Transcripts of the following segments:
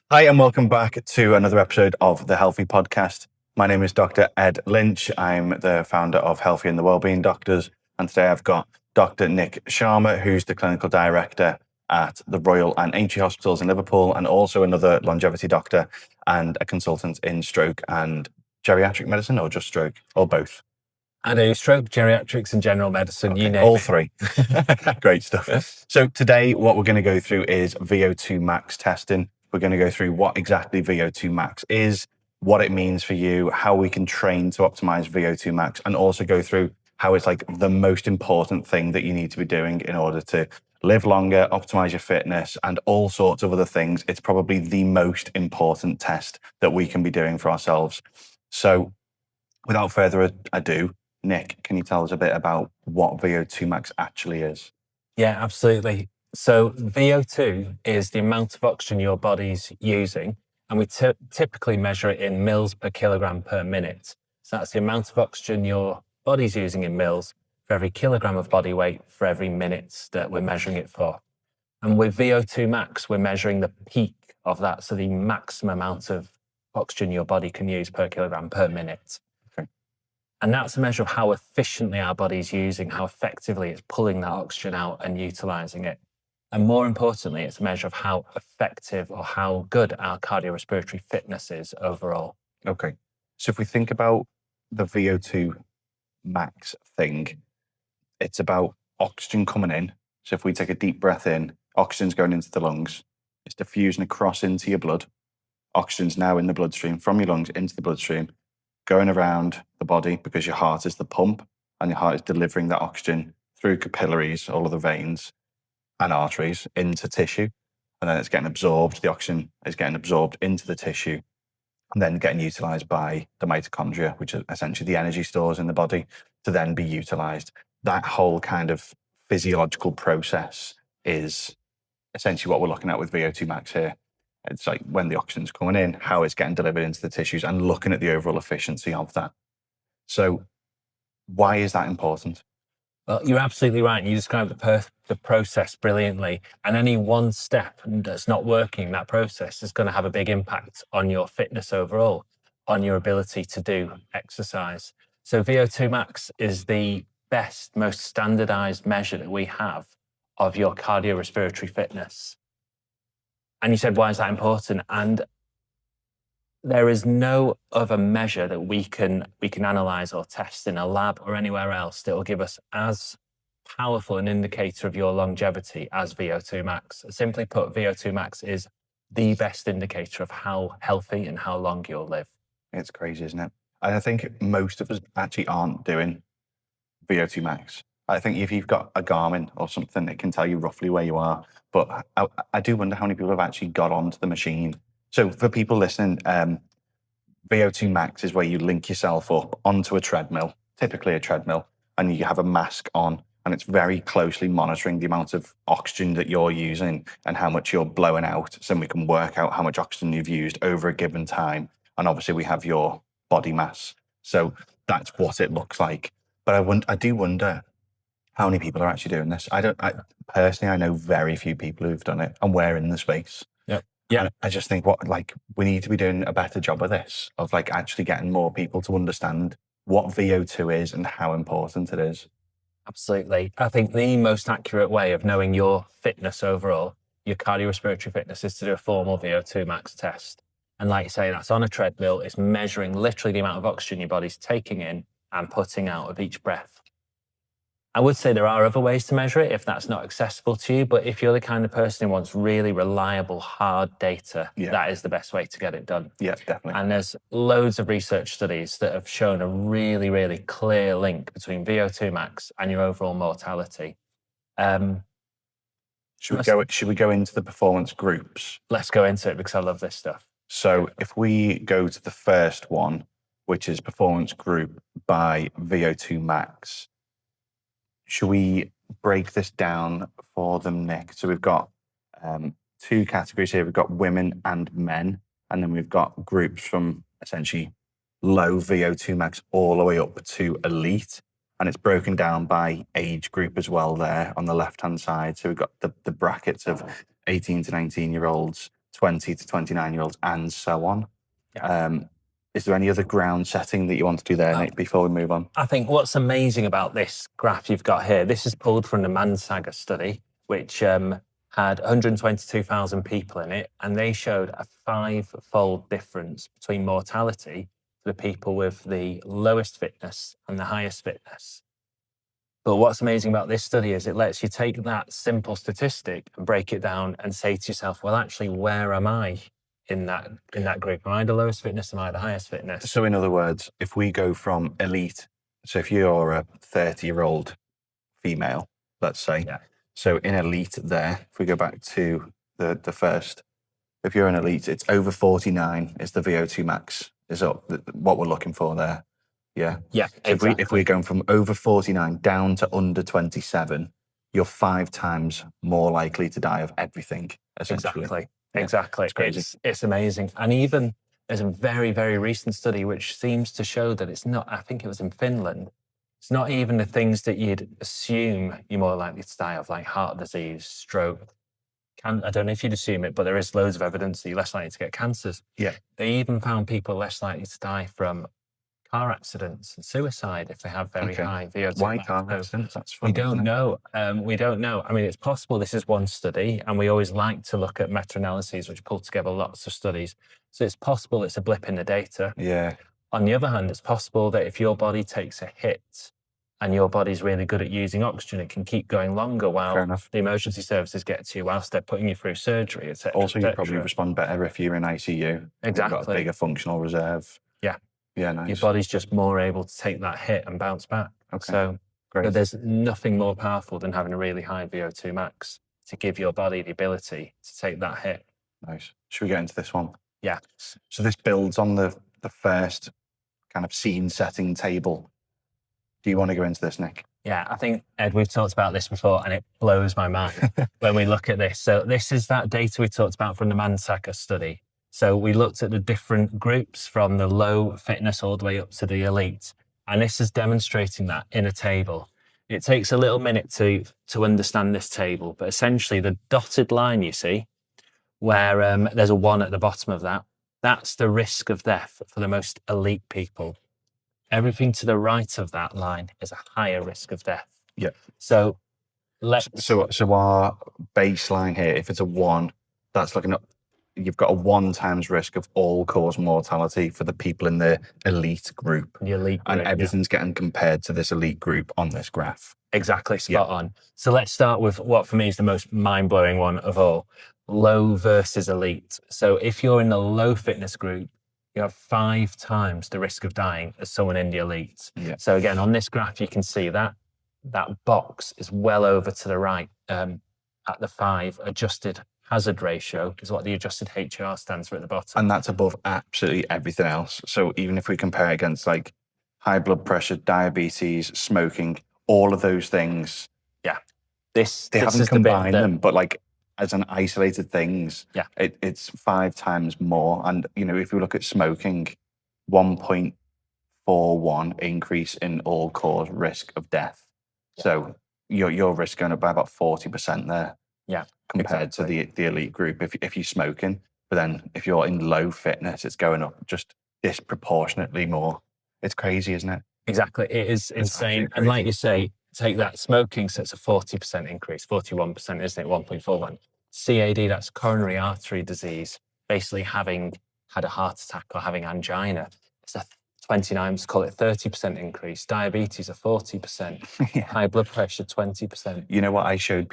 Hi, and welcome back to another episode of the Healthy Podcast. My name is Dr. Ed Lynch. I'm the founder of Healthy and the Wellbeing Doctors. And today I've got Dr. Nik Sharma, who's the clinical director at the Royal Aintree Hospitals in Liverpool, and also another longevity doctor and a consultant in stroke and geriatric medicine, or just stroke, or both. I do stroke, geriatrics, and general medicine. Okay, you name all it. three. Great stuff. So today, what we're going to go through is VO2 max testing. We're going to go through what exactly VO2 max is, what it means for you, how we can train to optimize VO2 max, and also go through how it's like the most important thing that you need to be doing in order to live longer, optimize your fitness, and all sorts of other things. It's probably the most important test that we can be doing for ourselves. So without further ado, Nik, can you tell us a bit about what VO2 max actually is? Yeah, absolutely. So VO2 is the amount of oxygen your body's using, and we typically measure it in mils per kilogram per minute. So that's the amount of oxygen your body's using in mils for every kilogram of body weight for every minute that we're measuring it for. And with VO2 max, we're measuring the peak of that, so the maximum amount of oxygen your body can use per kilogram per minute. And that's a measure of how efficiently our body's using, how effectively it's pulling that oxygen out and utilizing it. And more importantly, it's a measure of how effective or how good our cardiorespiratory fitness is overall. Okay. So if we think about the VO2 max thing, it's about oxygen coming in. So if we take a deep breath in, oxygen's going into the lungs, it's diffusing across into your blood. Oxygen's now in the bloodstream, from your lungs into the bloodstream, going around the body because your heart is the pump and your heart is delivering that oxygen through capillaries, all of the veins and arteries into tissue. And then it's getting absorbed. The oxygen is getting absorbed into the tissue and then getting utilized by the mitochondria, which are essentially the energy stores in the body, to then be utilized. That whole kind of physiological process is essentially what we're looking at with VO2 max here. It's like when the oxygen's coming in, how it's getting delivered into the tissues, and looking at the overall efficiency of that. So why is that important? Well, you're absolutely right. You described the process brilliantly. And any one step that's not working in that process is going to have a big impact on your fitness overall, on your ability to do exercise. So VO2 max is the best, most standardized measure that we have of your cardiorespiratory fitness. And you said, why is that important? And there is no other measure that we can analyze or test in a lab or anywhere else that will give us as powerful an indicator of your longevity as VO2 max. Simply put, VO2 max is the best indicator of how healthy and how long you'll live. It's crazy, isn't it? And I think most of us actually aren't doing VO2 max. I think if you've got a Garmin or something, it can tell you roughly where you are. But I do wonder how many people have actually got onto the machine. So for people listening, VO2 max is where you link yourself up onto a treadmill, typically a treadmill, and you have a mask on, and it's very closely monitoring the amount of oxygen that you're using and how much you're blowing out. So we can work out how much oxygen you've used over a given time. And obviously we have your body mass. So that's what it looks like. But I do wonder how many people are actually doing this. Personally, I know very few people who've done it, and we're in the space. Yeah. And I just think we need to be doing a better job of this, of like actually getting more people to understand what VO2 is and how important it is. Absolutely. I think the most accurate way of knowing your fitness overall, your cardiorespiratory fitness, is to do a formal VO2 max test. And like you say, that's on a treadmill. It's measuring literally the amount of oxygen your body's taking in and putting out of each breath. I would say there are other ways to measure it if that's not accessible to you, but if you're the kind of person who wants really reliable, hard data, that is the best way to get it done. Yeah, definitely. And there's loads of research studies that have shown a really, really clear link between VO2 max and your overall mortality. Should we go into the performance groups? Let's go into it because I love this stuff. So if we go to the first one, which is performance group by VO2 max, should we break this down for them, Nik? So we've got two categories here. We've got women and men, and then we've got groups from essentially low VO2 max all the way up to elite. And it's broken down by age group as well there on the left-hand side. So we've got the brackets of 18 to 19-year-olds 20 to 29-year-olds and so on. Yeah. Is there any other ground setting that you want to do there, Nick, before we move on? I think what's amazing about this graph you've got here, this is pulled from the Mansaga study, which had 122,000 people in it, and they showed a 5-fold difference between mortality for the people with the lowest fitness and the highest fitness. But what's amazing about this study is it lets you take that simple statistic and break it down and say to yourself, well, actually, where am I in that group? Am I the lowest fitness? Am I the highest fitness? So in other words, if we go from elite, so if you're a 30-year-old female, let's say, Yeah. so in elite there, if we go back to the first, if you're an elite, it's over 49 is the VO2 max, is up, what we're looking for there. Yeah. Yeah, So exactly. if we're going from over 49 down to under 27, you're 5 times more likely to die of everything, essentially. Exactly. Yeah, Exactly. it's crazy. It's amazing. And even there's a very, very recent study which seems to show that it's not, I think it was in Finland, it's not even the things that you'd assume you're more likely to die of, like heart disease, stroke. I don't know if you'd assume it, but there is loads of evidence that you're less likely to get cancers. Yeah. They even found people less likely to die from car accidents and suicide if they have very high VO2. Why car accidents? That's fun. We don't know. We don't know. I mean, it's possible this is one study, and we always like to look at meta-analyses which pull together lots of studies. So it's possible it's a blip in the data. Yeah. On the other hand, it's possible that if your body takes a hit and your body's really good at using oxygen, it can keep going longer while the emergency services get to you whilst they're putting you through surgery, etc. Also, you probably respond better if you're in ICU. Exactly. You've got a bigger functional reserve. Yeah. Yeah, nice. Your body's just more able to take that hit and bounce back. Okay. So Great. there's nothing more powerful than having a really high VO2 max to give your body the ability to take that hit. Nice. Should we get into this one? Yeah. So this builds on the first kind of scene setting table. Do you want to go into this, Nick? Yeah, I think, Ed, we've talked about this before and it blows my mind when we look at this. So this is that data we talked about from the Mansaga study. So we looked at the different groups from the low fitness all the way up to the elite. And this is demonstrating that in a table. It takes a little minute to understand this table, but essentially the dotted line you see, where there's a 1 at the bottom of that, that's the risk of death for the most elite people. Everything to the right of that line is a higher risk of death. Yeah. So our baseline here, if it's a 1, that's looking at, you've got a 1 times risk of all-cause mortality for the people in the elite group. The elite group, and everything's getting compared to this elite group on this graph. Exactly, spot on. So let's start with what for me is the most mind-blowing one of all, low versus elite. So if you're in the low fitness group, you have 5 times the risk of dying as someone in the elite. Yeah. So again, on this graph, you can see that box is well over to the right at the 5 adjusted hazard ratio is what the adjusted HR stands for at the bottom. And that's above absolutely everything else. So even if we compare against like high blood pressure, diabetes, smoking, all of those things. Yeah. They haven't combined them, but like as an isolated things, yeah, it's 5 times more. And, you know, if we look at smoking, 1.41 increase in all-cause risk of death. Yeah. So your risk going up by about 40% there. Yeah, compared to the elite group if you're smoking. But then if you're in low fitness, it's going up just disproportionately more. It's crazy, isn't it? Exactly. It is insane. And like you say, take that smoking, so it's a 40% increase, 41%, isn't it? 1.41. CAD, that's coronary artery disease, basically having had a heart attack or having angina. It's a 29, let's call it 30% increase. Diabetes, a 40%. Yeah. High blood pressure, 20%. You know what? I showed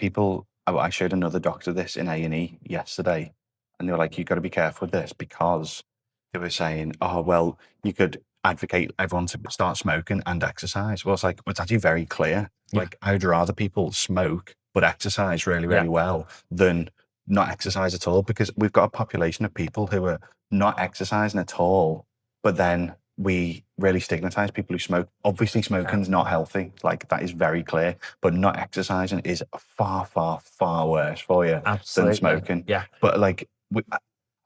another doctor this in A&E yesterday, and they were like, you've got to be careful with this, because they were saying, oh, well, you could advocate everyone to start smoking and exercise. Well, it's like, it's actually very clear. Yeah. Like, I'd rather people smoke but exercise really, really well than not exercise at all, because we've got a population of people who are not exercising at all, but then we really stigmatize people who smoke. Obviously, smoking's not healthy. Like, that is very clear. But not exercising is far, far, far worse for you than smoking. Yeah. But like,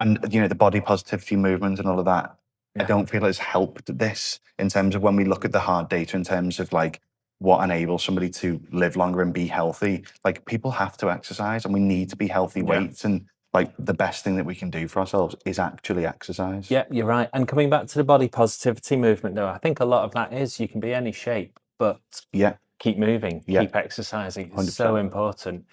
and you know, the body positivity movement and all of that, I don't feel it's helped this in terms of when we look at the hard data in terms of like what enables somebody to live longer and be healthy. Like, people have to exercise, and we need to be healthy weights. And like the best thing that we can do for ourselves is actually exercise. Yeah, you're right. And coming back to the body positivity movement, though, I think a lot of that is you can be any shape, but keep moving, keep exercising. It's 100%. so important.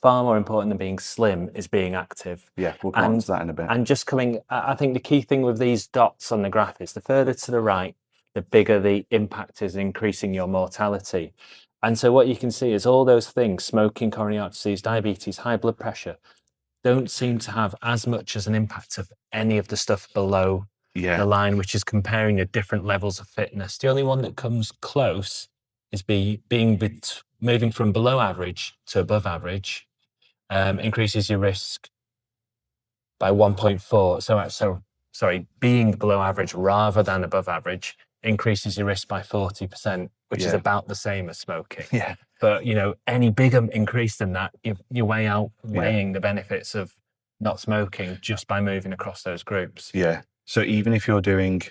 Far more important than being slim is being active. Yeah, we'll come on to that in a bit. And just I think the key thing with these dots on the graph is the further to the right, the bigger the impact is increasing your mortality. And so what you can see is all those things, smoking, coronary heart disease, diabetes, high blood pressure, don't seem to have as much as an impact of any of the stuff below the line, which is comparing the different levels of fitness. The only one that comes close is moving from below average to above average, increases your risk by 1.4. So being below average rather than above average increases your risk by 40%, which is about the same as smoking. Yeah. But, any bigger increase than that, you're weighing the benefits of not smoking just by moving across those groups. Yeah. So even if you're doing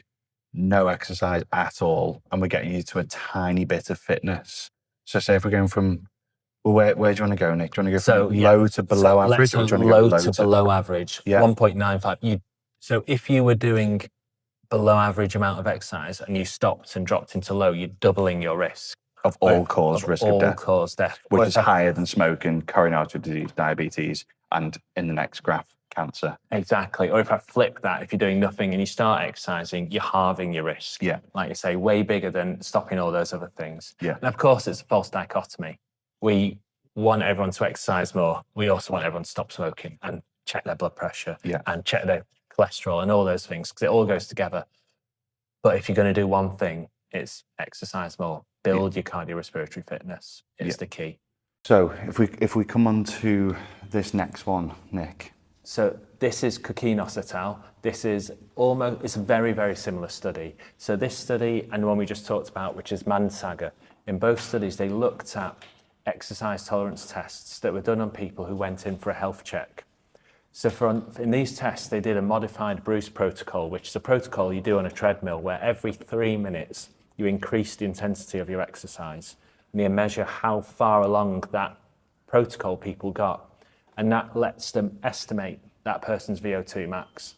no exercise at all and we're getting you to a tiny bit of fitness. So say if we're going from, where do you want to go, Nick? Do you want to go from low to below average? Let's go low to below average, 1.95. So if you were doing below average amount of exercise and you stopped and dropped into low, you're doubling your risk. Of all-cause risk of death. All-cause death. Which is higher than smoking, coronary artery disease, diabetes, and in the next graph, cancer. Exactly. Or if I flip that, if you're doing nothing and you start exercising, you're halving your risk. Yeah. Like you say, way bigger than stopping all those other things. Yeah. And of course, it's a false dichotomy. We want everyone to exercise more. We also want everyone to stop smoking and check their blood pressure and check their cholesterol and all those things, because it all goes together. But if you're going to do one thing, it's exercise more. Build your cardiorespiratory fitness. It's the key. So if we come on to this next one, Nick. So this is Kokinos et al. This is it's a very, very similar study. So this study and the one we just talked about, which is Mansaga, in both studies, they looked at exercise tolerance tests that were done on people who went in for a health check. So in these tests, they did a modified Bruce protocol, which is a protocol you do on a treadmill where every 3 minutes you increase the intensity of your exercise and you measure how far along that protocol people got. And that lets them estimate that person's VO2 max.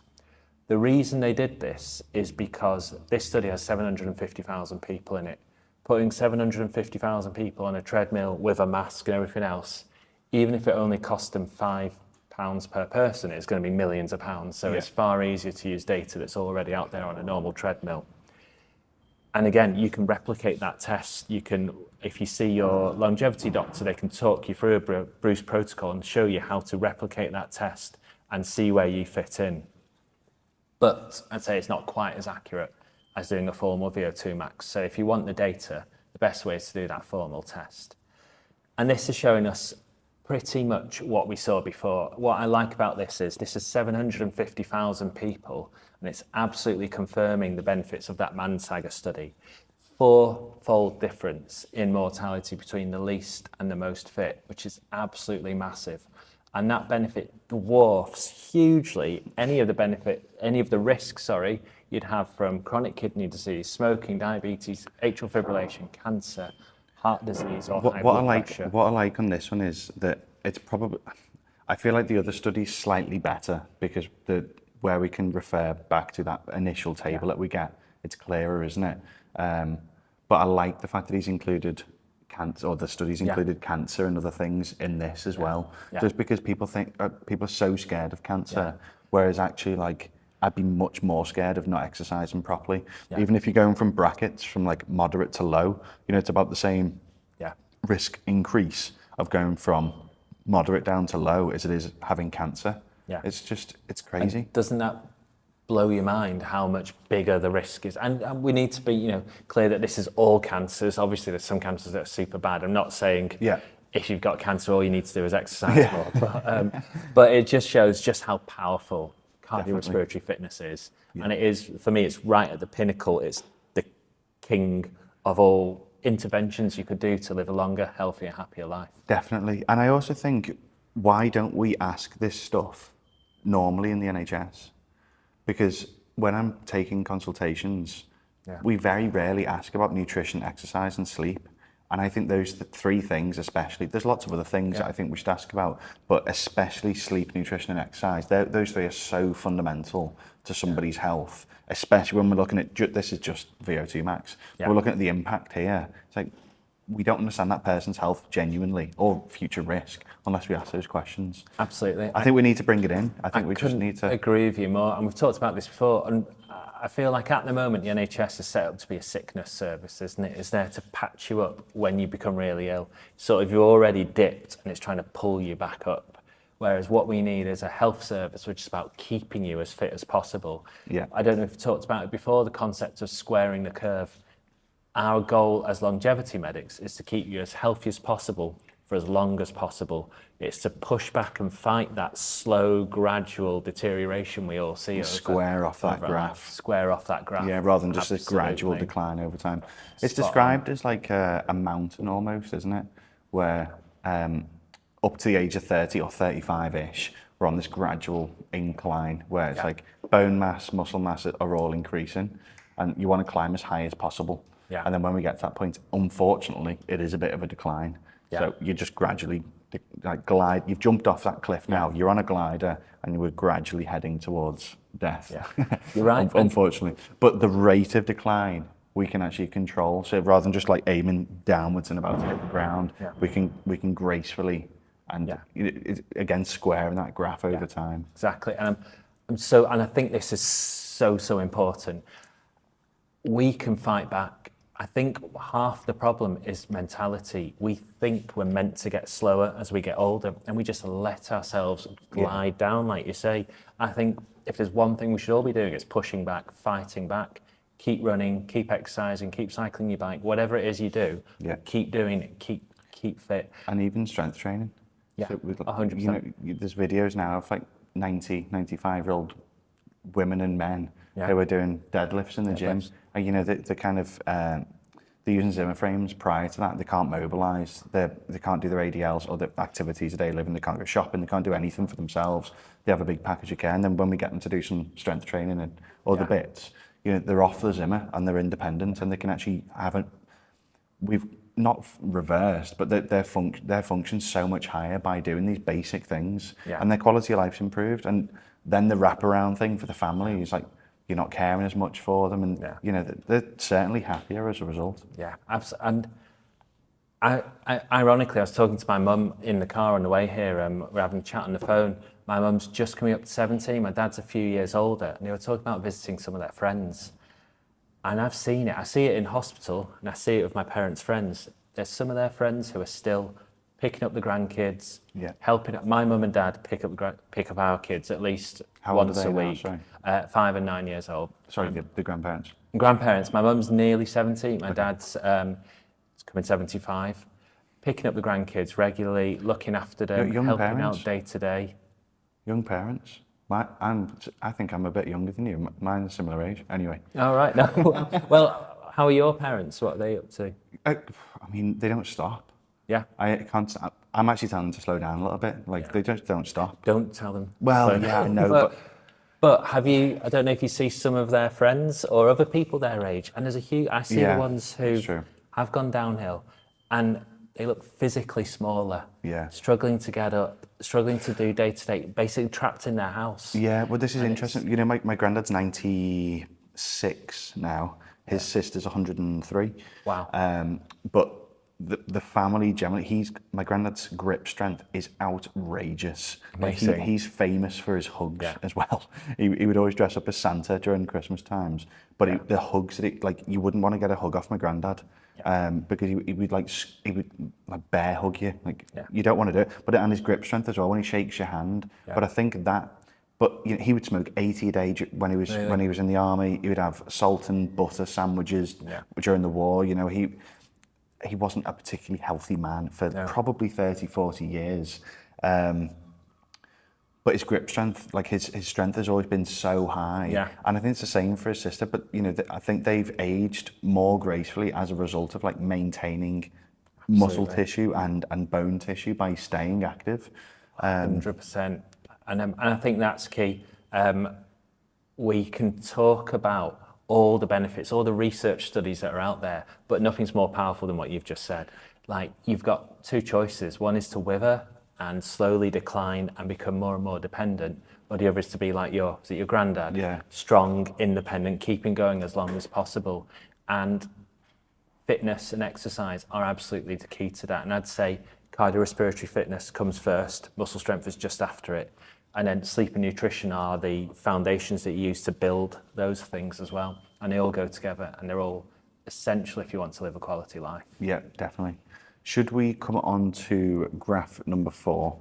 The reason they did this is because this study has 750,000 people in it. Putting 750,000 people on a treadmill with a mask and everything else, even if it only cost them £5 per person, it's going to be millions of pounds. So it's far easier to use data that's already out there on a normal treadmill. And again, you can replicate that test. You can, if you see your longevity doctor, they can talk you through a Bruce protocol and show you how to replicate that test and see where you fit in. But I'd say it's not quite as accurate as doing a formal VO2 max. So if you want the data, the best way is to do that formal test. And this is showing us pretty much what we saw before. What I like about this is 750,000 people, and it's absolutely confirming the benefits of that Mansaga study. 4-fold difference in mortality between the least and the most fit, which is absolutely massive. And that benefit dwarfs hugely any of the risks, you'd have from chronic kidney disease, smoking, diabetes, atrial fibrillation, cancer, heart disease, or high blood pressure. What I like on this one is that it's probably, I feel like the other study's slightly better because where we can refer back to that initial table that we get, it's clearer, isn't it? But I like the fact that he's included cancer, or the studies included cancer and other things in this as well. Just because people think, people are so scared of cancer, whereas actually like, I'd be much more scared of not exercising properly. Even if you're going from brackets from like moderate to low, it's about the same risk increase of going from moderate down to low as it is having cancer. It's crazy. And doesn't that blow your mind how much bigger the risk is? And we need to be clear that this is all cancers. Obviously there's some cancers that are super bad. I'm not saying if you've got cancer all you need to do is exercise more, but it just shows just how powerful cardiorespiratory fitness is. And it is, for me, it's right at the pinnacle. It's the king of all interventions you could do to live a longer, healthier, happier life. Definitely. And I also think, why don't we ask this stuff normally in the NHS? Because when I'm taking consultations, we very rarely ask about nutrition, exercise and sleep. And I think those three things, especially, there's lots of other things that I think we should ask about, but especially sleep, nutrition, and exercise. Those three are so fundamental to somebody's health, especially when we're looking at, this is just VO2 max. We're looking at the impact here. It's like, we don't understand that person's health genuinely or future risk unless we ask those questions. Absolutely. I think we need to bring it in. I think we just need to agree with you more. And we've talked about this before. And I feel like at the moment, the NHS is set up to be a sickness service, isn't it? It's there to patch you up when you become really ill. So if you're already dipped and it's trying to pull you back up. Whereas what we need is a health service, which is about keeping you as fit as possible. Yeah. I don't know if you've talked about it before, the concept of squaring the curve. Our goal as longevity medics is to keep you as healthy as possible for as long as possible. It's to push back and fight that slow, gradual deterioration we all see. Square off that graph. Square off that graph. Yeah, rather than just a gradual decline over time. It's described as like a mountain almost, isn't it? Where up to the age of 30 or 35-ish, we're on this gradual incline where it's like bone mass, muscle mass are all increasing, and you want to climb as high as possible. Yeah. And then when we get to that point, unfortunately, it is a bit of a decline. Yeah. So you just gradually like glide. You've jumped off that cliff now. You're on a glider, and you were gradually heading towards death. Yeah. You're right. Unfortunately, but the rate of decline we can actually control. So rather than just like aiming downwards and about to hit the ground, we can gracefully and again squaring that graph over time. Exactly. And I think this is so important. We can fight back. I think half the problem is mentality. We think we're meant to get slower as we get older, and we just let ourselves glide down, like you say. I think if there's one thing we should all be doing, it's pushing back, fighting back, keep running, keep exercising, keep cycling your bike, whatever it is you do, keep doing it, keep fit. And even strength training. Yeah, so 100%. You know, there's videos now of like 90, 95-year-old women and men who are doing deadlifts in the gym. And you know, the kind of, they're using Zimmer frames prior to that. They can't mobilise, they can't do their ADLs or the activities of daily living, they can't go shopping, they can't do anything for themselves. They have a big package of care, and then when we get them to do some strength training and other bits, you know, they're off the Zimmer and they're independent, and they can actually we've not reversed, but their function's so much higher by doing these basic things, and their quality of life's improved. And then the wraparound thing for the family is like, you're not caring as much for them, and you know, they're certainly happier as a result. Yeah, absolutely. And ironically, I was talking to my mum in the car on the way here, we're having a chat on the phone. My mum's just coming up to 17, my dad's a few years older, and they were talking about visiting some of their friends. And I've seen it. I see it in hospital, and I see it with my parents' friends. There's some of their friends who are still picking up the grandkids, helping my mum and dad pick up our kids at least once a week. 5 and 9 years old. Sorry, the grandparents. Grandparents. My mum's nearly 70. My dad's coming 75. Picking up the grandkids regularly, looking after them, helping out day to day. Young parents. I think I'm a bit younger than you. Mine's a similar age. Anyway. All right. No. Well, how are your parents? What are they up to? I mean, they don't stop. Yeah. I'm actually telling them to slow down a little bit. Like, they just don't stop. Don't tell them. Well, yeah, I know. But have you, I don't know if you see some of their friends or other people their age, and there's a huge, I see the ones who have gone downhill and they look physically smaller, struggling to get up, struggling to do day-to-day, basically trapped in their house. Yeah, well, this is interesting. You know, my granddad's 96 now. His sister's 103. Wow. But the family generally, my granddad's grip strength is outrageous. Like he's famous for his hugs as well. He would always dress up as Santa during Christmas times, but the hugs that like you wouldn't want to get a hug off my granddad, because he would bear hug you, like you don't want to do it. But and his grip strength as well when he shakes your hand. But I think that. But you know, he would smoke 80 a day when he was in the army. He would have salt and butter sandwiches during the war. You know, he wasn't a particularly healthy man for probably 30, 40 years. But his grip strength, like his strength has always been so high. Yeah. And I think it's the same for his sister, but you know, I think they've aged more gracefully as a result of like maintaining muscle tissue and bone tissue by staying active. 100%. And I think that's key. We can talk about all the benefits, all the research studies that are out there, but nothing's more powerful than what you've just said. Like, you've got two choices. One is to wither and slowly decline and become more and more dependent, or the other is to be like your granddad, strong, independent, keeping going as long as possible. And fitness and exercise are absolutely the key to that. And I'd say cardiorespiratory fitness comes first, muscle strength is just after it. And then sleep and nutrition are the foundations that you use to build those things as well. And they all go together, and they're all essential if you want to live a quality life. Yeah, definitely. Should we come on to graph number 4,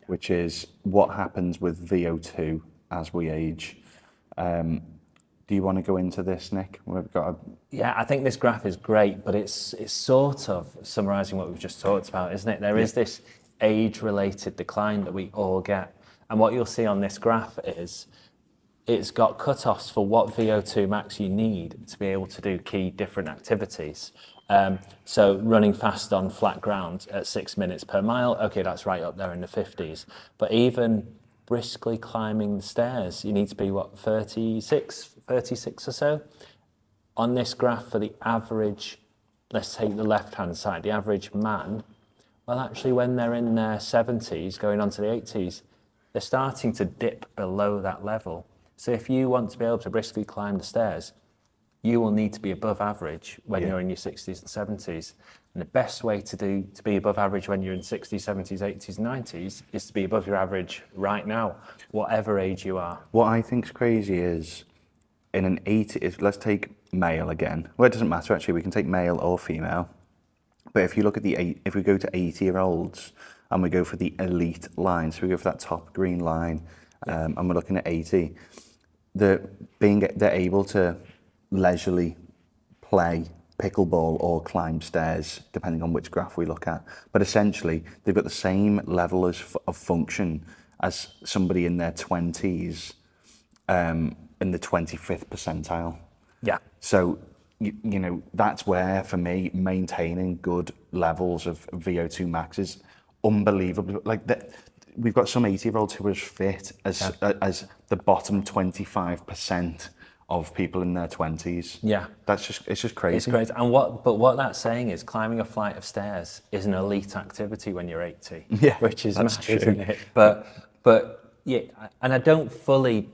which is what happens with VO2 as we age? Do you want to go into this, Nick? We've got Yeah, I think this graph is great, but it's sort of summarising what we've just talked about, isn't it? There is this age-related decline that we all get. And what you'll see on this graph is it's got cut-offs for what VO2 max you need to be able to do key different activities. So running fast on flat ground at 6 minutes per mile, okay, that's right up there in the 50s. But even briskly climbing the stairs, you need to be, 36 or so? On this graph for the average, let's take the left-hand side, the average man, well, actually, when they're in their 70s, going on to the 80s, they're starting to dip below that level. So if you want to be able to briskly climb the stairs, you will need to be above average when you're in your 60s and 70s. And the best way to be above average when you're in 60s, 70s, 80s, 90s is to be above your average right now, whatever age you are. What I think's crazy is in an 80, let's take male again. Well, it doesn't matter actually, we can take male or female. But if you look at if we go to 80-year-olds and we go for the elite line, so we go for that top green line, and we're looking at 80, they're able to leisurely play pickleball or climb stairs, depending on which graph we look at. But essentially, they've got the same level of function as somebody in their 20s, in the 25th percentile. Yeah. So, you know, that's where, for me, maintaining good levels of VO2 max is unbelievable. Like, we've got some 80-year-olds who are as fit as the bottom 25% of people in their 20s. Yeah. It's just crazy. It's crazy. And what that's saying is climbing a flight of stairs is an elite activity when you're 80. Yeah, which is that's mad, true. isn't it? But yeah, and I don't fully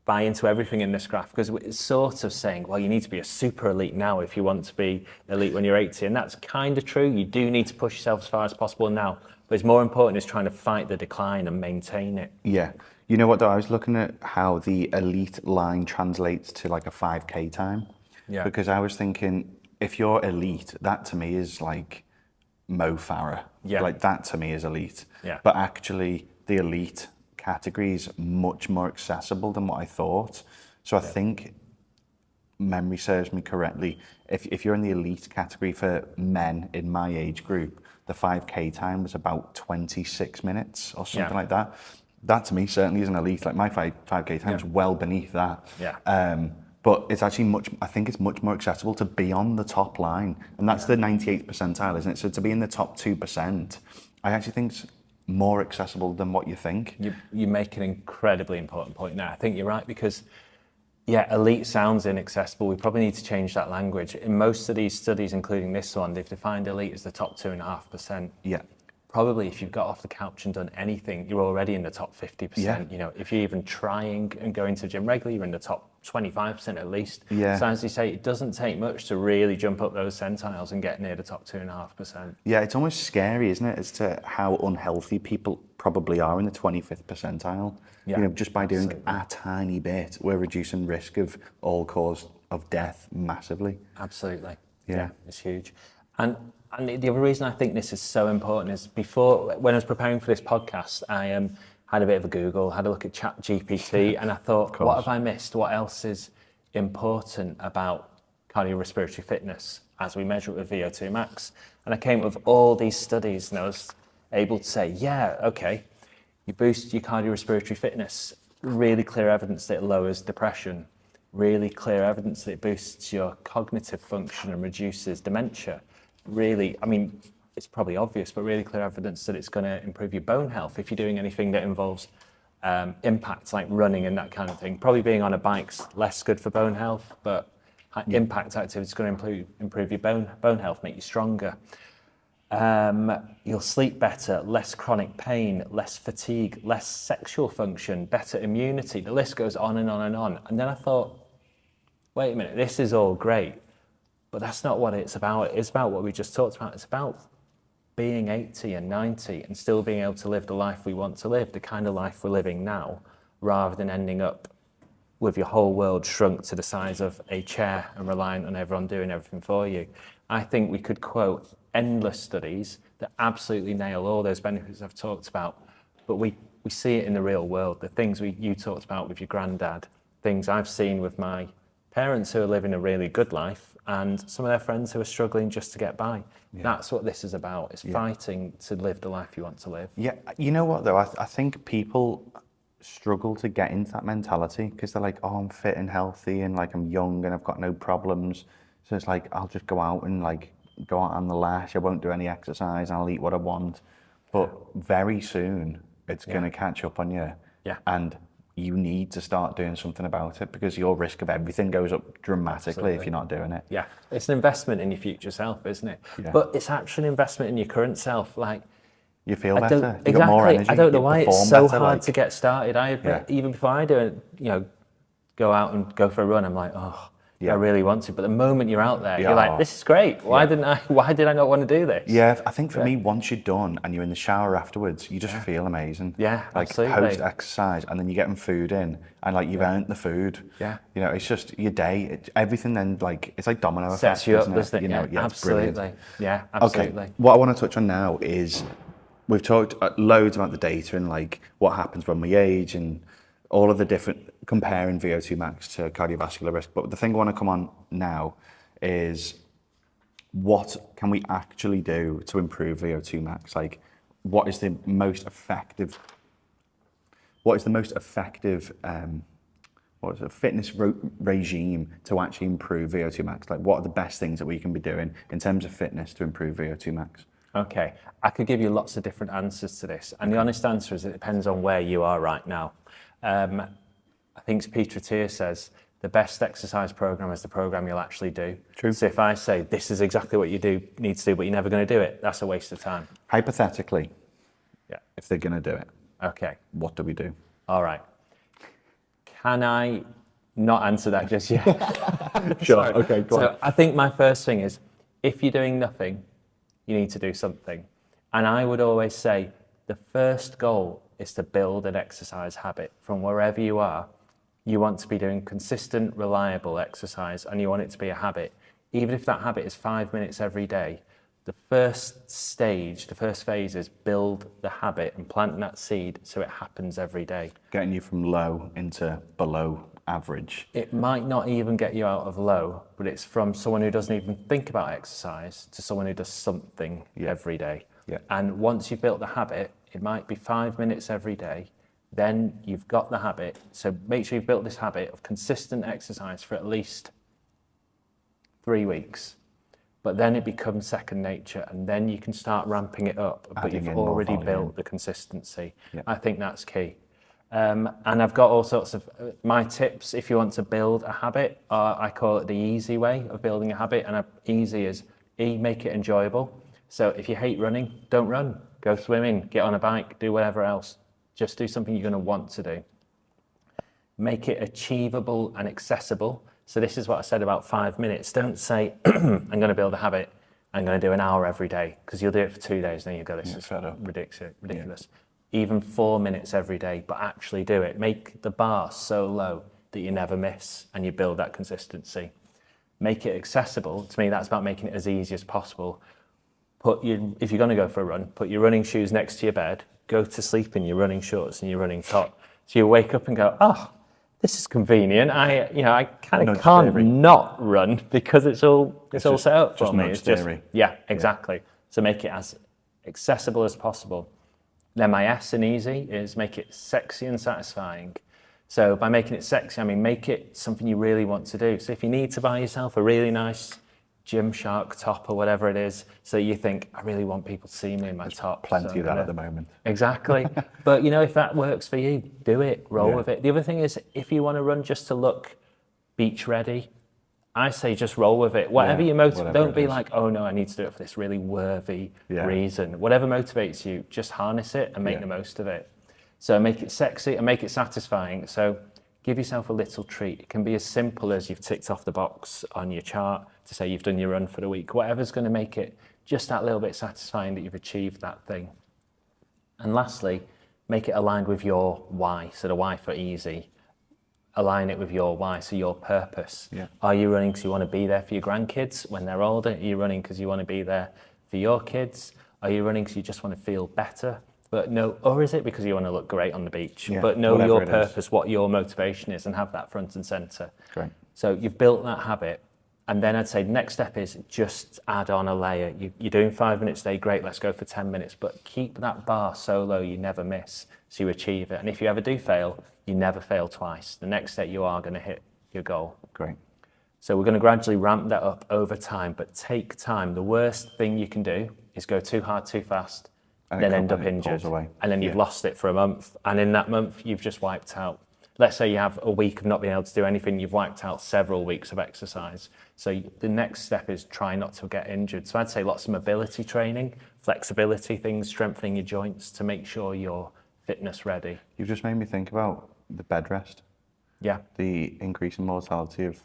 buy into everything in this graph, because it's sort of saying, well, you need to be a super elite now if you want to be elite when you're 80. And that's kind of true. You do need to push yourself as far as possible now. But it's more important is trying to fight the decline and maintain it. Yeah. You know what, though? I was looking at how the elite line translates to like a 5K time. Yeah. Because I was thinking, if you're elite, that to me is like Mo Farah. Yeah. Like, that to me is elite. Yeah. But actually, the elite category is much more accessible than what I thought. So I think, memory serves me correctly, if you're in the elite category for men in my age group, the 5K time was about 26 minutes or something like that. That to me certainly isn't elite. Like, my 5K time is well beneath that. Yeah. But it's actually I think it's much more accessible to be on the top line. And that's the 98th percentile, isn't it? So to be in the top 2%, I actually think it's more accessible than what you think. You make an incredibly important point now. I think you're right, because elite sounds inaccessible. We probably need to change that language. In most of these studies, including this one, they've defined elite as the top 2.5%. Yeah. Probably if you've got off the couch and done anything, you're already in the top 50%. Yeah. You know, if you're even trying and going to the gym regularly, you're in the top 25% at least. Yeah. So as you say, it doesn't take much to really jump up those centiles and get near the top 2.5%. Yeah, it's almost scary, isn't it, as to how unhealthy people probably are in the 25th percentile. Yeah, you know, just by doing absolutely. a tiny bit, we're reducing risk of all cause of death massively. Absolutely. Yeah. It's huge. And the other reason I think this is so important is when I was preparing for this podcast, I had a bit of a Google, had a look at ChatGPT, and I thought, what have I missed? What else is important about cardiorespiratory fitness as we measure it with VO2 max? And I came up with all these studies, and I was able to say, you boost your cardiorespiratory fitness, really clear evidence that it lowers depression, really clear evidence that it boosts your cognitive function and reduces dementia. Really, I mean, it's probably obvious, but really clear evidence that it's going to improve your bone health if you're doing anything that involves impact like running and that kind of thing. Probably being on a bike's less good for bone health, but impact activity is going to improve your bone health, make you stronger. You'll sleep better, less chronic pain, less fatigue, less sexual function, better immunity. The list goes on and on and on. And then I thought, wait a minute, this is all great, but that's not what it's about. It's about what we just talked about. It's about being 80 and 90 and still being able to live the life we want to live, the kind of life we're living now, rather than ending up with your whole world shrunk to the size of a chair and reliant on everyone doing everything for you. I think we could quote endless studies that absolutely nail all those benefits I've talked about, but we see it in the real world. The things you talked about with your granddad, things I've seen with my parents who are living a really good life and some of their friends who are struggling just to get by. Yeah. That's what this is about. It's fighting to live the life you want to live. Yeah, you know what though, I think people struggle to get into that mentality because they're like, oh, I'm fit and healthy and like I'm young and I've got no problems. So it's like, I'll just go out and like go out on the lash. I won't do any exercise. I'll eat what I want. But very soon it's going to catch up on you. Yeah. And you need to start doing something about it because your risk of everything goes up dramatically if you're not doing it. Yeah. It's an investment in your future self, isn't it? Yeah. But it's actually an investment in your current self. Like, you feel better. You got more energy. I don't know why it's so hard to get started. I admit, even before I do it, go out and go for a run, I'm like, oh, I really want to. But the moment you're out there, you're like, this is great. Why did I not want to do this? Yeah, I think for me, once you're done and you're in the shower afterwards, you just feel amazing. Yeah, like absolutely. Post exercise, and then you're getting food in, and like you've earned the food. Yeah. It's just your day. Everything then it's like domino effect. Sets you up, doesn't it? Yeah, absolutely. Yeah, absolutely. Okay. What I want to touch on now is we've talked loads about the data and like what happens when we age and all of the different comparing VO2 max to cardiovascular risk. But the thing I want to come on now is what can we actually do to improve VO2 max? Like, what is the most effective fitness regime to actually improve VO2 max? Like, what are the best things that we can be doing in terms of fitness to improve VO2 max? Okay, I could give you lots of different answers to this. And the honest answer is it depends on where you are right now. I think Peter Attia says the best exercise program is the program you'll actually do. True. So if I say this is exactly what you need to do, but you're never going to do it, that's a waste of time. Hypothetically, if they're going to do it, okay, what do we do? All right. Can I not answer that just yet? Sure. Okay, go on. So I think my first thing is, if you're doing nothing, you need to do something. And I would always say the first goal is to build an exercise habit from wherever you are. You want to be doing consistent, reliable exercise, and you want it to be a habit. Even if that habit is 5 minutes every day, the first stage, the first phase is build the habit and plant that seed so it happens every day. Getting you from low into below average. It might not even get you out of low, but it's from someone who doesn't even think about exercise to someone who does something every day. Yeah. And once you've built the habit, it might be 5 minutes every day, then you've got the habit. So make sure you've built this habit of consistent exercise for at least 3 weeks. But then it becomes second nature, and then you can start ramping it up, but you've already built the consistency. Yeah. I think that's key. And I've got all sorts of my tips if you want to build a habit. I call it the easy way of building a habit, and easy is make it enjoyable. So if you hate running, don't run. Go swimming, get on a bike, do whatever else. Just do something you're going to want to do. Make it achievable and accessible. So this is what I said about 5 minutes. Don't say, I'm going to build a habit. I'm going to do an hour every day, because you'll do it for 2 days, then you'll go, this is ridiculous. Yeah. Even 4 minutes every day, but actually do it. Make the bar so low that you never miss, and you build that consistency. Make it accessible. To me, that's about making it as easy as possible. If you're going to go for a run, put your running shoes next to your bed, go to sleep in your running shorts and your running top. So you wake up and go, oh, this is convenient. I kind of can't not run because it's all set up for me. It's just, exactly. So make it as accessible as possible. Then my S in easy is make it sexy and satisfying. So by making it sexy, I mean make it something you really want to do. So if you need to buy yourself a really nice Gymshark top or whatever it is. So you think, I really want people to see me in my top. Plenty so of that at the moment. Exactly. But if that works for you, do it, roll with it. The other thing is, if you want to run just to look beach ready, I say just roll with it. Whatever you motivate, don't be like, oh no, I need to do it for this really worthy reason. Whatever motivates you, just harness it and make the most of it. So make it sexy and make it satisfying. So give yourself a little treat. It can be as simple as you've ticked off the box on your chart to say you've done your run for the week. Whatever's going to make it just that little bit satisfying that you've achieved that thing. And lastly, make it aligned with your why. So the why for easy. Align it with your why, so your purpose. Are you running because you want to be there for your grandkids when they're older? Are you running because you want to be there for your kids? Are you running because you just want to feel better? Or is it because you want to look great on the beach? But know your purpose, what your motivation is, and have that front and center. Great. So you've built that habit. And then I'd say next step is just add on a layer. You're doing 5 minutes a day, great, let's go for 10 minutes. But keep that bar so low you never miss, so you achieve it. And if you ever do fail, you never fail twice. The next step you are going to hit your goal. Great. So we're going to gradually ramp that up over time, but take time. The worst thing you can do is go too hard, too fast, and then end up injured. And then you've lost it for a month. And in that month, you've just wiped out. Let's say you have a week of not being able to do anything, you've wiped out several weeks of exercise. So the next step is try not to get injured. So I'd say lots of mobility training, flexibility things, strengthening your joints to make sure you're fitness ready. You've just made me think about the bed rest. Yeah. The increase in mortality of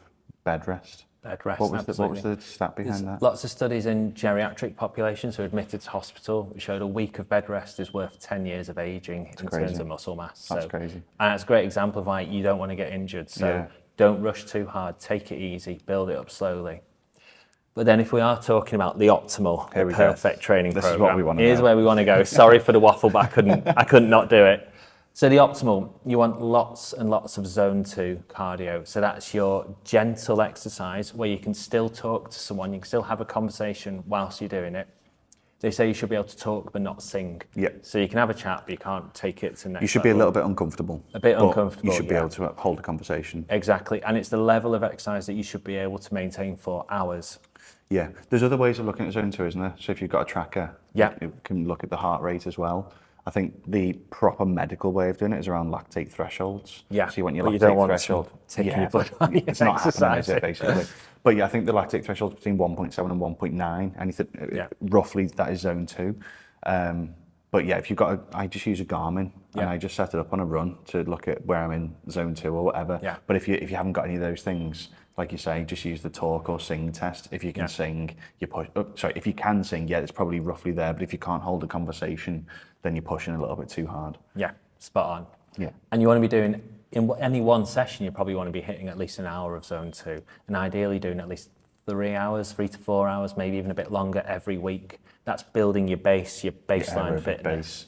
bed rest. Bed rest, what was the stat behind that? Lots of studies in geriatric populations who are admitted to hospital which showed a week of bed rest is worth 10 years of aging terms of muscle mass. That's crazy. And it's a great example of why you don't want to get injured. So don't rush too hard, take it easy, build it up slowly. But then if we are talking about the optimal, the perfect training program, is what we want to here's where we want to go. Sorry for the waffle, but I couldn't not do it. So the optimal, you want lots and lots of zone 2 cardio. So that's your gentle exercise where you can still talk to someone, you can still have a conversation whilst you're doing it. They say you should be able to talk but not sing. Yeah. So you can have a chat, but you can't take it to the next You should be a little bit uncomfortable. A bit uncomfortable. You should be able to hold a conversation. Exactly. And it's the level of exercise that you should be able to maintain for hours. Yeah. There's other ways of looking at zone 2, isn't there? So if you've got a tracker, you can look at the heart rate as well. I think the proper medical way of doing it is around lactate thresholds. Yeah. So you want your lactate threshold. Your blood it's not happening, is it, basically? But yeah, I think the lactate threshold is between 1.7 and 1.9. Anything roughly that is zone 2. But yeah, if you've got I just use a Garmin and I just set it up on a run to look at where I'm in zone 2 or whatever. Yeah. But if you haven't got any of those things, like you say, just use the talk or sing test. If you can sing, you push. If you can sing, it's probably roughly there. But if you can't hold a conversation, then you're pushing a little bit too hard. Yeah, spot on. Yeah. And you want to be doing, in any one session, you probably want to be hitting at least an hour of zone 2. And ideally doing at least 3 hours, 3 to 4 hours, maybe even a bit longer every week. That's building your base, your baseline fitness.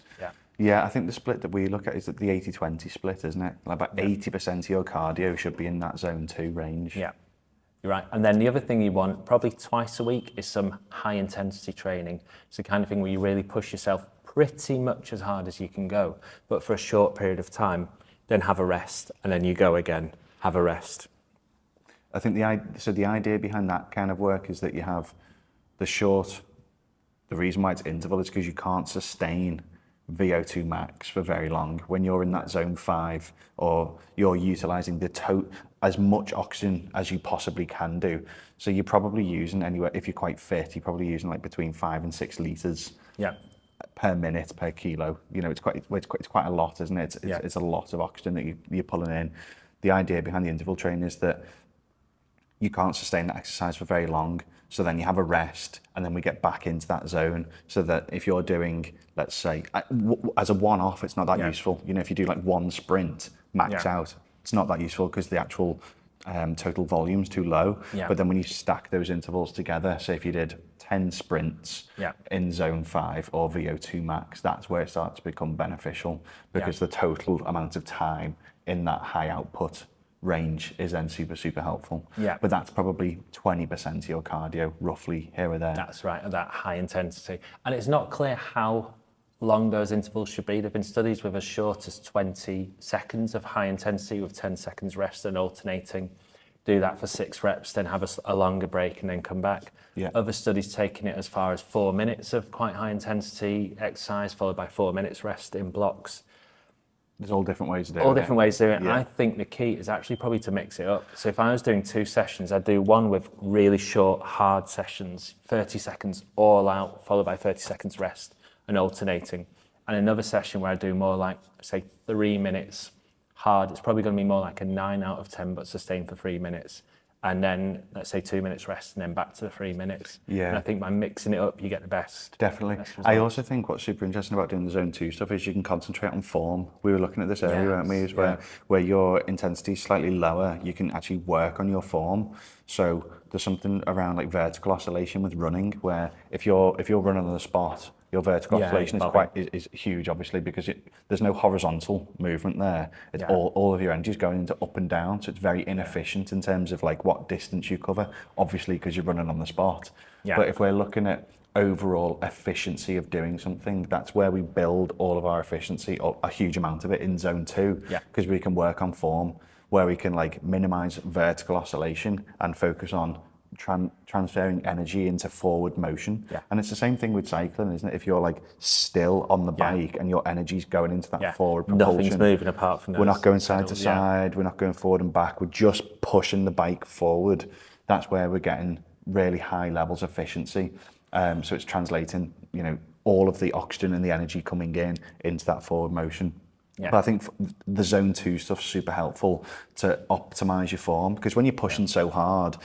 Yeah, I think the split that we look at is the 80-20 split, isn't it? Like about 80% of your cardio should be in that zone 2 range. Yeah, you're right. And then the other thing you want, probably twice a week, is some high intensity training. It's the kind of thing where you really push yourself pretty much as hard as you can go, but for a short period of time, then have a rest, and then you go again, have a rest. I think the idea behind that kind of work is that you have the reason why it's interval is because you can't sustain VO2 max for very long when you're in that zone 5, or you're utilizing as much oxygen as you possibly can do. So you're probably using anywhere, if you're quite fit, you're probably using like between 5 and 6 liters per minute per kilo. It's quite a lot, isn't it? It's a lot of oxygen that you're pulling in. The idea behind the interval training is that you can't sustain that exercise for very long. So then you have a rest, and then we get back into that zone, so that if you're doing, let's say, as a one-off, it's not that useful. If you do like one sprint, max out, it's not that useful because the actual total volume's too low. But then when you stack those intervals together, say if you did 10 sprints in zone 5 or VO2 max, that's where it starts to become beneficial, because the total amount of time in that high output range is then super, super helpful. But that's probably 20% of your cardio, roughly, here or there. That's right, at that high intensity. And it's not clear how long those intervals should be. There have been studies with as short as 20 seconds of high intensity with 10 seconds rest and alternating. do that for 6 reps, then have a longer break and then come back. Yeah. Other studies taking it as far as 4 minutes of quite high intensity exercise, followed by 4 minutes rest in blocks. There's all different ways to do it. All different ways to do it. Yeah. I think the key is actually probably to mix it up. So if I was doing 2 sessions, I'd do one with really short, hard sessions, 30 seconds all out, followed by 30 seconds rest and alternating. And another session where I do more like, say, 3 minutes hard. It's probably going to be more like a 9 out of 10, but sustained for 3 minutes. And then let's say 2 minutes rest and then back to the 3 minutes. Yeah. And I think by mixing it up, you get the best. Definitely. I also think what's super interesting about doing the zone 2 stuff is you can concentrate on form. We were looking at this earlier, weren't we? Is where your intensity is slightly lower, you can actually work on your form. So there's something around like vertical oscillation with running, where if you're running on the spot, your vertical oscillation is huge, obviously, because there's no horizontal movement there. It's all of your energy is going into up and down, so it's very inefficient in terms of like what distance you cover, obviously, because you're running on the spot. Yeah. But if we're looking at overall efficiency of doing something, that's where we build all of our efficiency, or a huge amount of it, in zone 2, because we can work on form, where we can like minimize vertical oscillation and focus on transferring energy into forward motion. And it's the same thing with cycling, isn't it? If you're like still on the bike and your energy's going into that forward propulsion, nothing's moving apart from those. We're not going side to side, we're not going forward and back, we're just pushing the bike forward. That's where we're getting really high levels of efficiency. So it's translating, you know, all of the oxygen and the energy coming in into that forward motion. But I think the zone 2 stuff's super helpful to optimize your form, because when you're pushing so hard,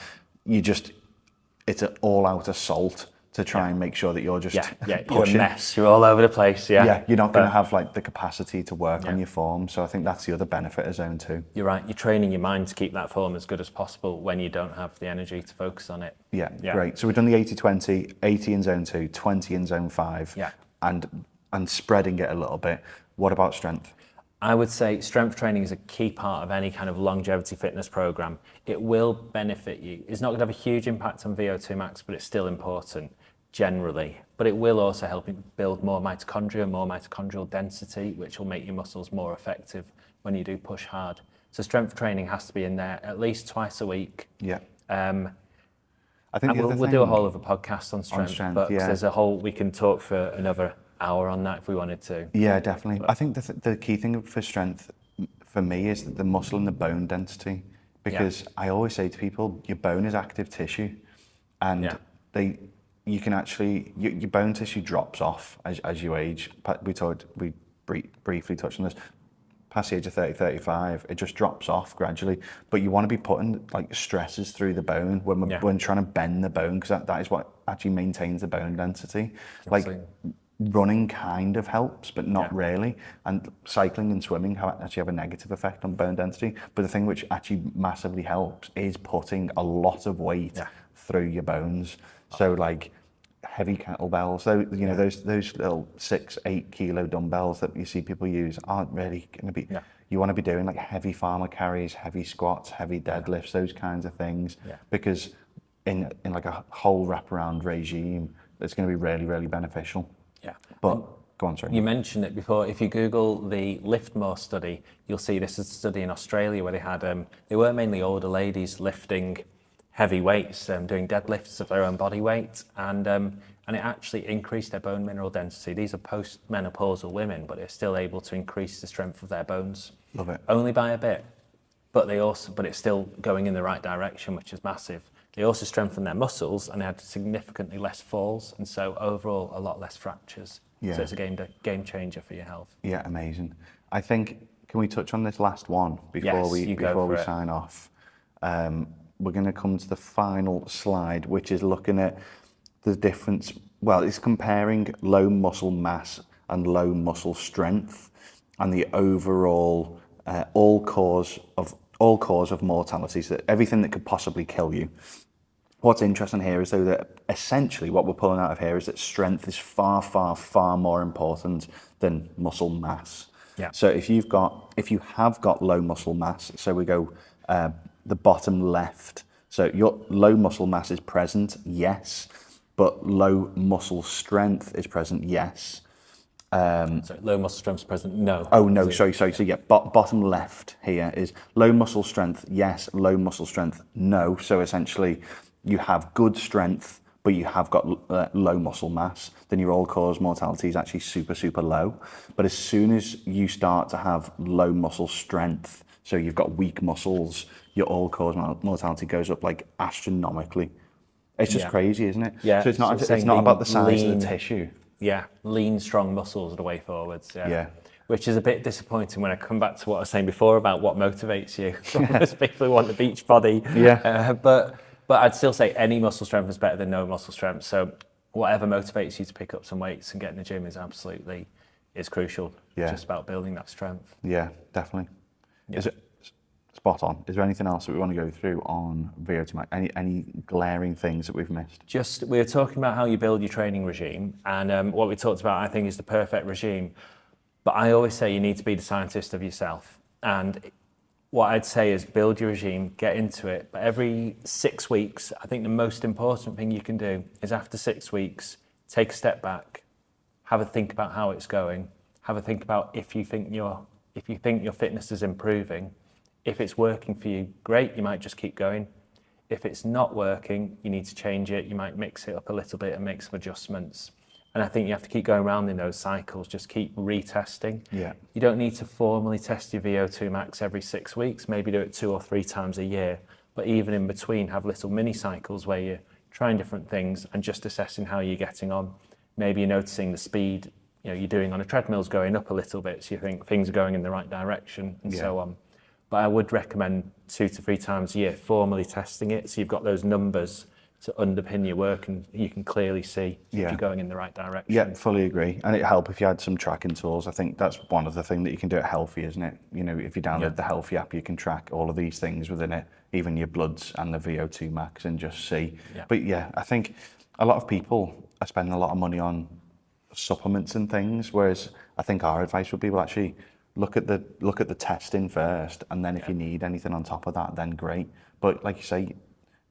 it's an all-out assault to try and make sure that you're just you're a mess. You're all over the place. You're not going to have like the capacity to work on your form. So I think that's the other benefit of zone 2. You're right. You're training your mind to keep that form as good as possible when you don't have the energy to focus on it. Yeah. Great. So we've done the 80-20, 80 in zone 2, 20 in zone 5, and spreading it a little bit. What about strength? I would say strength training is a key part of any kind of longevity fitness program. It will benefit you. It's not going to have a huge impact on VO2 max, but it's still important generally. But it will also help you build more mitochondria, more mitochondrial density, which will make your muscles more effective when you do push hard. So strength training has to be in there at least twice a week. Yeah. I think we'll do a whole other podcast on strength, but there's a whole, we can talk for another hour on that if we wanted to. Yeah, definitely. I think the key thing for strength for me is the muscle and the bone density, because I always say to people, your bone is active tissue, and you can actually, your bone tissue drops off as you age. We briefly touched on this. Past the age of 30, 35, it just drops off gradually. But you want to be putting like stresses through the bone when trying to bend the bone, because that is what actually maintains the bone density. Absolutely. Like running kind of helps, but not really. And cycling and swimming actually have a negative effect on bone density. But the thing which actually massively helps is putting a lot of weight through your bones. So like heavy kettlebells, those little 6-8 kilo dumbbells that you see people use aren't really going to be. You want to be doing like heavy farmer carries, heavy squats, heavy deadlifts, those kinds of things, because in like a whole wraparound regime, it's going to be really, really beneficial. But go on, sorry. You mentioned it before. If you Google the Lift More study, you'll see this is a study in Australia where they had they were mainly older ladies lifting heavy weights, doing deadlifts of their own body weight, and it actually increased their bone mineral density. These are post-menopausal women, but they're still able to increase the strength of their bones. Love it. Only by a bit, but it's still going in the right direction, which is massive. They also strengthened their muscles, and they had significantly less falls, and so overall a lot less fractures. So it's a game changer for your health. Yeah, amazing. I think, can we touch on this last one before we sign off? We're going to come to the final slide, which is looking at the difference. Well, it's comparing low muscle mass and low muscle strength, and the overall all cause of mortality. So everything that could possibly kill you. What's interesting here is though that essentially what we're pulling out of here is that strength is far, far, far more important than muscle mass. So if you have got low muscle mass, so we go the bottom left. So your low muscle mass is present, yes, but low muscle strength is present, yes. So low muscle strength is present? No. Oh no, sorry. So yeah, bottom left here is low muscle strength, yes. Low muscle strength, no. So essentially, you have good strength, but you have got low muscle mass. Then your all-cause mortality is actually super low. But as soon as you start to have low muscle strength, so you've got weak muscles, your all-cause mortality goes up like astronomically. It's just crazy, isn't it? Yeah. So it's not about the size of the tissue. Yeah, lean, strong muscles are the way forwards. Yeah. Which is a bit disappointing when I come back to what I was saying before about what motivates you. Most people want the beach body. Yeah. But I'd still say any muscle strength is better than no muscle strength. So whatever motivates you to pick up some weights and get in the gym is crucial. Yeah. Just about building that strength. Yeah, definitely. Yeah. Is it spot on? Is there anything else that we want to go through on VO2 max? Any glaring things that we've missed? Just, we were talking about how you build your training regime, and what we talked about, I think, is the perfect regime. But I always say you need to be the scientist of yourself. And what I'd say is build your regime, get into it. But every 6 weeks, I think the most important thing you can do is after 6 weeks, take a step back, have a think about how it's going, have a think about if you think your fitness is improving. If it's working for you, great, you might just keep going. If it's not working, you need to change it. You might mix it up a little bit and make some adjustments. And I think you have to keep going around in those cycles, just keep retesting. Yeah. You don't need to formally test your VO2 max every 6 weeks, maybe do it 2 or 3 times a year. But even in between, have little mini cycles where you're trying different things and just assessing how you're getting on. Maybe you're noticing the speed you're doing on a treadmill is going up a little bit, so you think things are going in the right direction and so on. But I would recommend 2 to 3 times a year formally testing it, so you've got those numbers to underpin your work and you can clearly see if you're going in the right direction. Yeah, fully agree. And it'd help if you had some tracking tools. I think that's one of the things that you can do at Helfy, isn't it? If you download the Helfy app, you can track all of these things within it, even your bloods and the VO2 max, and just see. Yeah. But yeah, I think a lot of people are spending a lot of money on supplements and things, whereas I think our advice would be, well, actually, look at the testing first, and then if you need anything on top of that, then great. But like you say,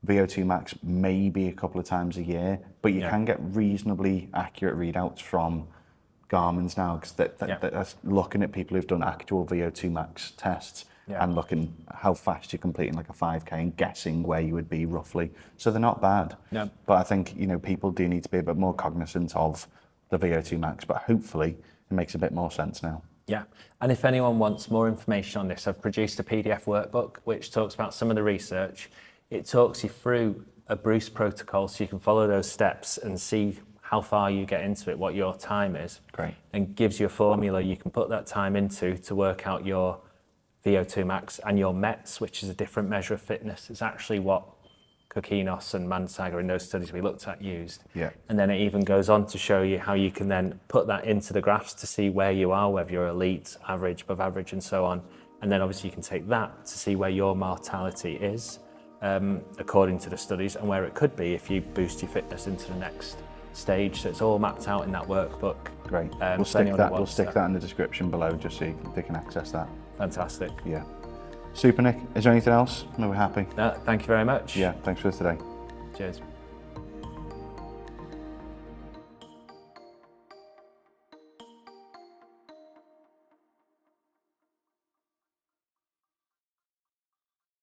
VO2 max maybe a couple of times a year, but you can get reasonably accurate readouts from Garmin's now, because that's looking at people who've done actual VO2 max tests and looking how fast you're completing like a 5K and guessing where you would be roughly. So they're not bad. No. But I think people do need to be a bit more cognizant of the VO2 max, but hopefully it makes a bit more sense now. Yeah, and if anyone wants more information on this, I've produced a PDF workbook which talks about some of the research. It talks you through a Bruce protocol so you can follow those steps and see how far you get into it, what your time is. Great. And gives you a formula you can put that time into to work out your VO2 max and your METs, which is a different measure of fitness. It's actually what Kokinos and Mansaga in those studies we looked at used. Yeah. And then it even goes on to show you how you can then put that into the graphs to see where you are, whether you're elite, average, above average, and so on. And then obviously you can take that to see where your mortality is, according to the studies, and where it could be if you boost your fitness into the next stage. So it's all mapped out in that workbook. Great. We'll stick that in the description below just so they can access that. Fantastic. Yeah. Super, Nick. Is there anything else? No, we're happy. No, thank you very much. Yeah, thanks for today. Cheers.